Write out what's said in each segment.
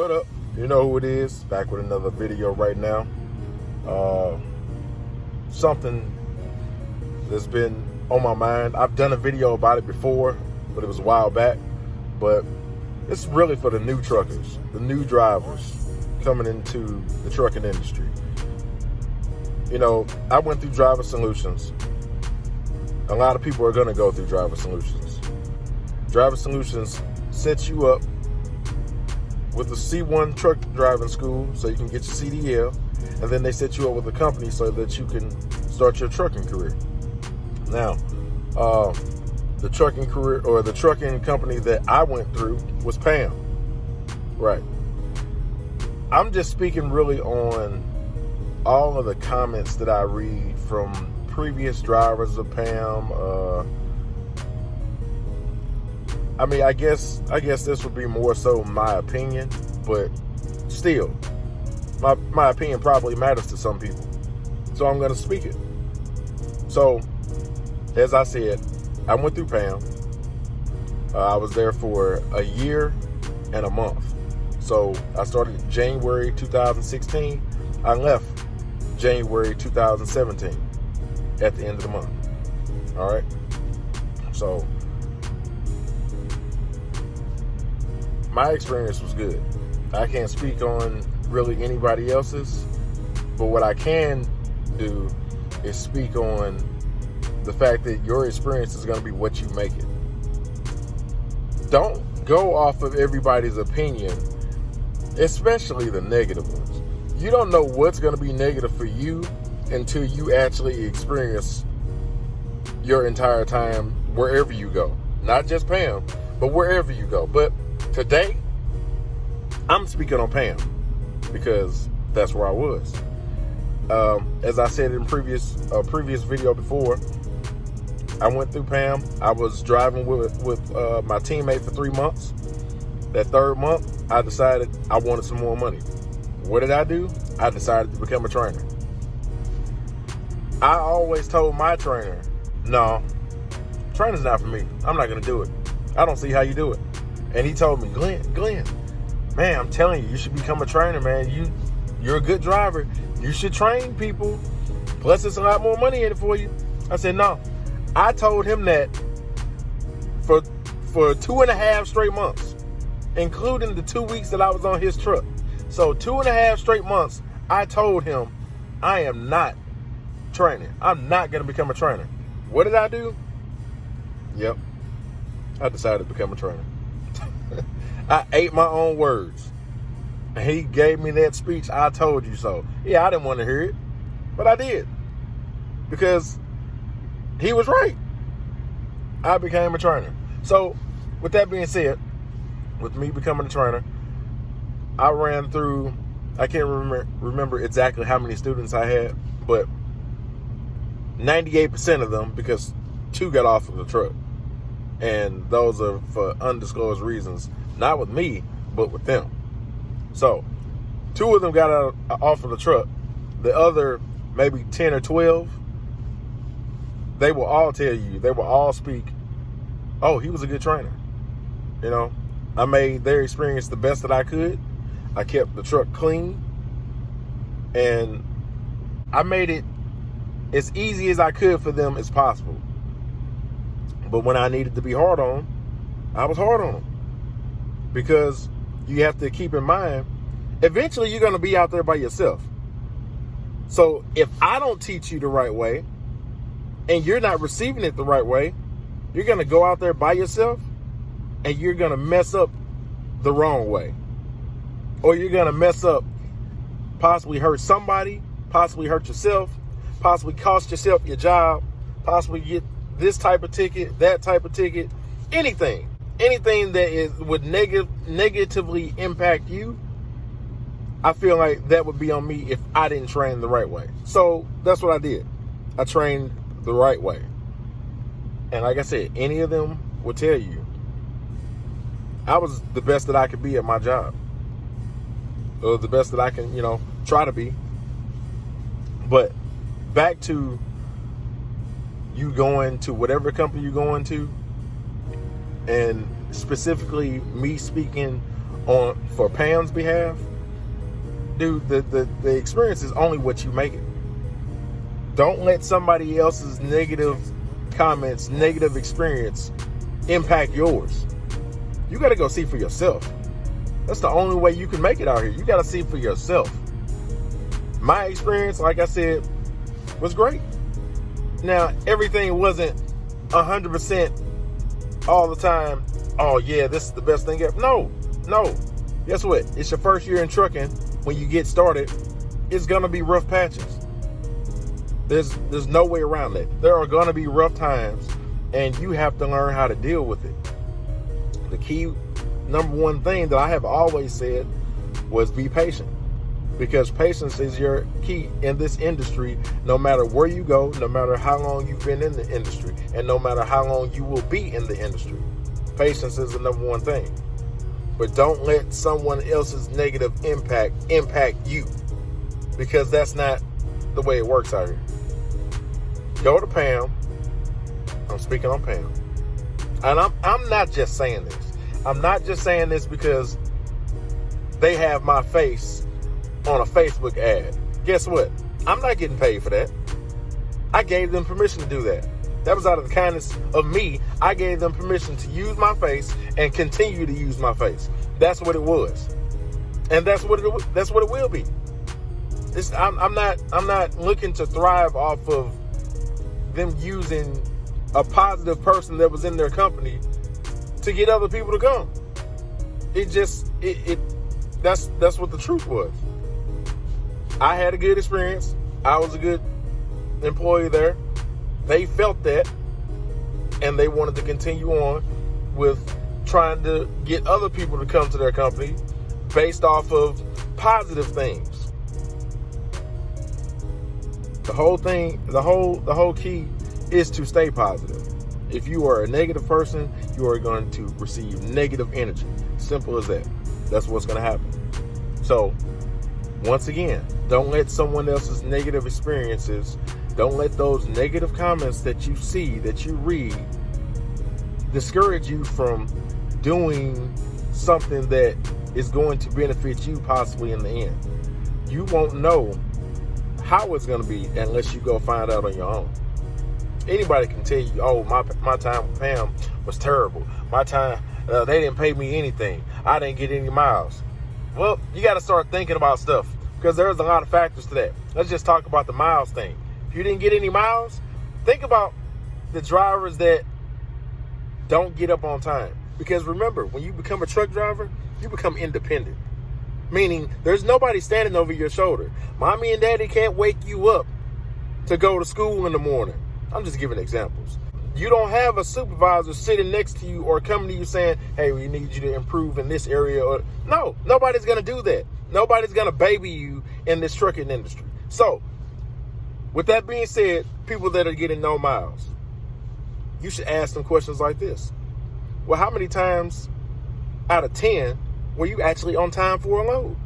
What up? You know who it is. Back with another video right now. Something that's been on my mind. I've done a video about it before, but it was a while back. But it's really for the new truckers, the new drivers coming into the trucking industry. You know, I went through Driver Solutions. A lot of people are going to go through Driver Solutions. Driver Solutions sets you up with a C1 truck driving school so you can get your CDL, and then they set you up with a company so that you can start your trucking career. Now, the trucking career or the trucking company that I went through was PAM. Right. I'm just speaking really on all of the comments that I read from previous drivers of PAM. I guess this would be more so my opinion, but still, my opinion probably matters to some people. So I'm going to speak it. So, as I said, I went through PAM. I was there for a year and a month. So I started January 2016. I left January 2017 at the end of the month. All right. So my experience was good. I can't speak on really anybody else's, but what I can do is speak on the fact that your experience is going to be what you make it. Don't go off of everybody's opinion, especially the negative ones. You don't know what's going to be negative for you until you actually experience your entire time wherever you go. Not just PAM, but wherever you go. But today, I'm speaking on PAM because that's where I was. As I said in previous video before, I went through PAM. I was driving with my teammate for 3 months. That third month, I decided I wanted some more money. What did I do? I decided to become a trainer. I always told my trainer, no, training's not for me. I'm not going to do it. I don't see how you do it. And he told me, Glenn, man, I'm telling you, you should become a trainer, man. You're a good driver. You should train people. Plus, it's a lot more money in it for you. I said, no. I told him that for 2.5 straight months, including the 2 weeks that I was on his truck. So 2.5 straight months, I told him, I am not training. I'm not going to become a trainer. What did I do? Yep. I decided to become a trainer. I ate my own words. He gave me that speech, I told you so. Yeah, I didn't want to hear it, but I did. Because he was right. I became a trainer. So, with that being said, with me becoming a trainer, I ran through, I can't remember exactly how many students I had, but 98% of them, because 2 got off of the truck. And those are for undisclosed reasons, not with me, but with them. So, 2 of them got off of the truck. The other, maybe 10 or 12, they will all tell you, they will all speak, oh, he was a good trainer. You know, I made their experience the best that I could. I kept the truck clean. And I made it as easy as I could for them as possible. But when I needed to be hard on them, I was hard on them. Because you have to keep in mind, eventually you're going to be out there by yourself. So if I don't teach you the right way, and you're not receiving it the right way, you're going to go out there by yourself, and you're going to mess up the wrong way. Or you're going to mess up, possibly hurt somebody, possibly hurt yourself, possibly cost yourself your job, possibly get this type of ticket, that type of ticket, anything that would negatively impact you. I feel like that would be on me if I didn't train the right way. So that's what I did. I trained the right way. And like I said, any of them will tell you I was the best that I could be at my job. Or the best that I can, try to be. But back to you going to whatever company you're going to, and specifically me speaking for Pam's behalf, dude, the experience is only what you make it. Don't let somebody else's negative comments, negative experience impact yours. You got to go see for yourself. That's the only way you can make it out here. You got to see for yourself. My experience, like I said, was great. Now, everything wasn't 100% all the time. Oh, yeah, this is the best thing ever. No. Guess what? It's your first year in trucking. When you get started, it's going to be rough patches. There's no way around that. There are going to be rough times, and you have to learn how to deal with it. The key, number one thing that I have always said was be patient, because patience is your key in this industry. No matter where you go, no matter how long you've been in the industry, and no matter how long you will be in the industry, patience is the number one thing. But don't let someone else's negative impact you, because that's not the way it works out here. Go to PAM. I'm speaking on PAM. And I'm not just saying this. I'm not just saying this because they have my face on a Facebook ad. Guess what? I'm not getting paid for that. I gave them permission to do that. That was out of the kindness of me. I gave them permission to use my face and continue to use my face. That's what it was. And that's what it will be. I'm not looking to thrive off of them using a positive person that was in their company to get other people to come. That's what the truth was. I had a good experience. I was a good employee there. They felt that, and they wanted to continue on with trying to get other people to come to their company based off of positive things. The whole key is to stay positive. If you are a negative person, you are going to receive negative energy. Simple as that. That's what's going to happen. So, once again, don't let someone else's negative experiences, don't let those negative comments that you see, that you read, discourage you from doing something that is going to benefit you possibly in the end. You won't know how it's going to be unless you go find out on your own. Anybody can tell you, oh, my time with PAM was terrible. My time, they didn't pay me anything. I didn't get any miles. Well, you got to start thinking about stuff, because there's a lot of factors to that. Let's just talk about the miles thing. If you didn't get any miles, think about the drivers that don't get up on time. Because remember, when you become a truck driver, you become independent. Meaning, there's nobody standing over your shoulder. Mommy and daddy can't wake you up to go to school in the morning. I'm just giving examples. You don't have a supervisor sitting next to you or coming to you saying, hey, we need you to improve in this area. Or no, nobody's going to do that. Nobody's going to baby you in this trucking industry. So, with that being said, people that are getting no miles, you should ask them questions like this. Well, how many times out of 10 were you actually on time for a load?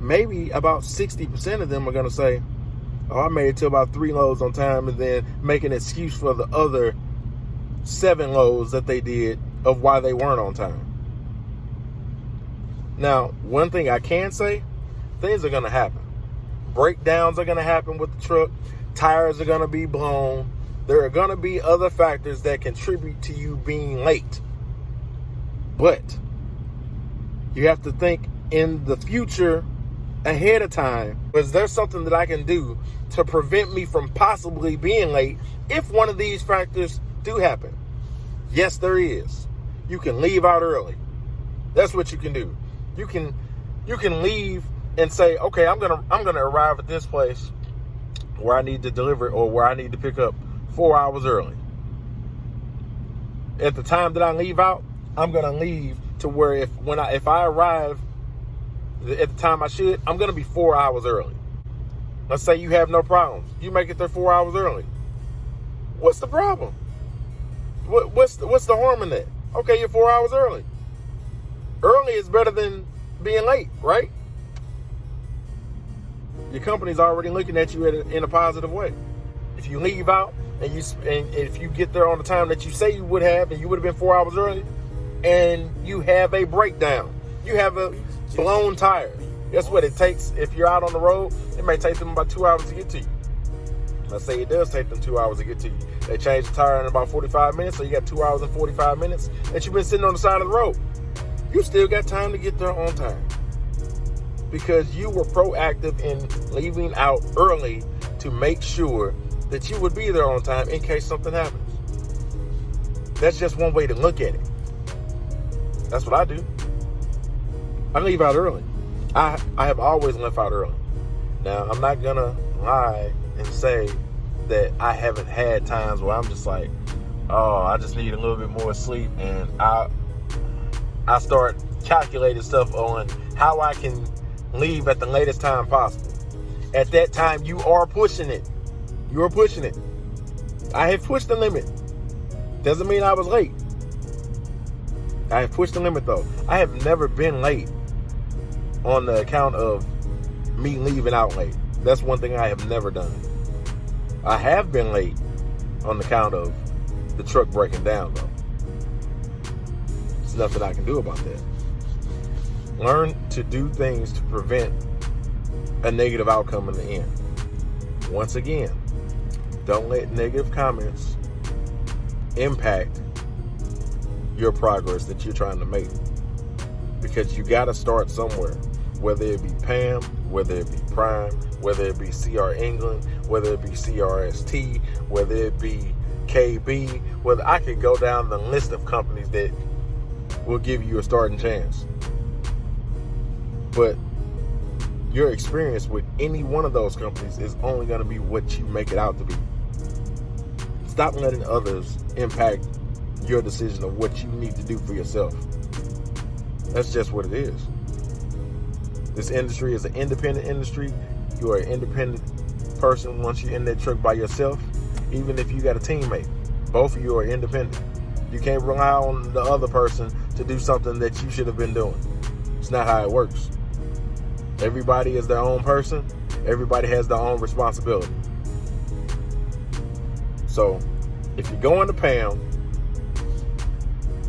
Maybe about 60% of them are going to say, oh, I made it to about 3 loads on time, and then make an excuse for the other 7 loads that they did of why they weren't on time. Now, one thing I can say, things are going to happen. Breakdowns are going to happen with the truck. Tires are going to be blown. There are going to be other factors that contribute to you being late. But you have to think in the future ahead of time. Is there something that I can do to prevent me from possibly being late if one of these factors do happen? Yes, there is. You can leave out early. That's what you can do. You can leave and say, okay, I'm gonna arrive at this place where I need to deliver or where I need to pick up 4 hours early. At the time that I leave out, I'm gonna leave to where if I arrive at the time I should, I'm gonna be 4 hours early. Let's say you have no problems. You make it there 4 hours early. What's the problem? What's the harm in that? Okay, you're 4 hours early. Early is better than being late, right? Your company's already looking at you in a positive way. If you leave out and if you get there on the time that you say you would have, and you would have been 4 hours early, and you have a breakdown. You have a blown tire. That's what it takes. If you're out on the road, it may take them about 2 hours to get to you. Let's say it does take them 2 hours to get to you. They change the tire in about 45 minutes, so you got 2 hours and 45 minutes that you've been sitting on the side of the road. You still got time to get there on time because you were proactive in leaving out early to make sure that you would be there on time in case something happens. That's just one way to look at it. That's what I do. I leave out early. I have always left out early. Now, I'm not going to lie and say that I haven't had times where I'm just like, oh, I just need a little bit more sleep, and I start calculating stuff on how I can leave at the latest time possible. At that time, you are pushing it. You are pushing it. I have pushed the limit. Doesn't mean I was late. I have pushed the limit, though. I have never been late on the account of me leaving out late. That's one thing I have never done. I have been late on the count of the truck breaking down, though. There's nothing I can do about that. Learn to do things to prevent a negative outcome in the end. Once again, don't let negative comments impact your progress that you're trying to make, because you got to start somewhere, whether it be PAM, whether it be Prime, whether it be CR England, whether it be CRST, whether it be KB, whether I could go down the list of companies that will give you a starting chance. But your experience with any one of those companies is only going to be what you make it out to be. Stop letting others impact your decision of what you need to do for yourself. That's just what it is. This industry is an independent industry. You are an independent person once you're in that truck by yourself. Even if you got a teammate, both of you are independent. You can't rely on the other person to do something that you should have been doing. It's not how it works. Everybody is their own person. Everybody has their own responsibility. So, if you're going to PAM,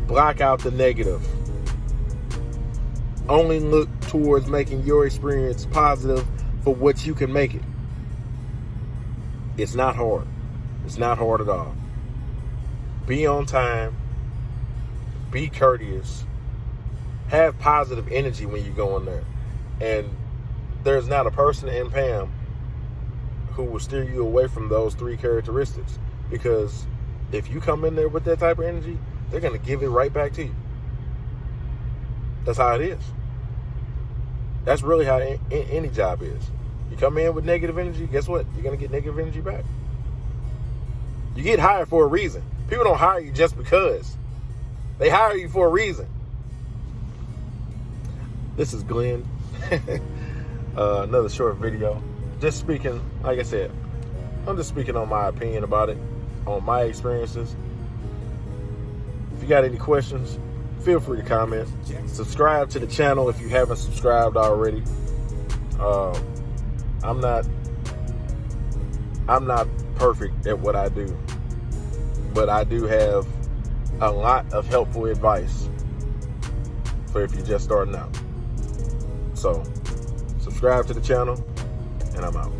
block out the negative. Only look towards making your experience positive for what you can make it. It's not hard. It's not hard at all. Be on time. Be courteous. Have positive energy when you go in there. And there's not a person in PAM who will steer you away from those three characteristics. Because if you come in there with that type of energy, they're going to give it right back to you. That's how it is. That's really how any job is. You come in with negative energy, guess what? You're going to get negative energy back. You get hired for a reason. People don't hire you just because. They hire you for a reason. This is Glenn. Another short video. Just speaking, like I said, I'm just speaking on my opinion about it, on my experiences. If you got any questions, feel free to comment. Subscribe to the channel if you haven't subscribed already. I'm not perfect at what I do, but I do have a lot of helpful advice for if you're just starting out. So, subscribe to the channel, and I'm out.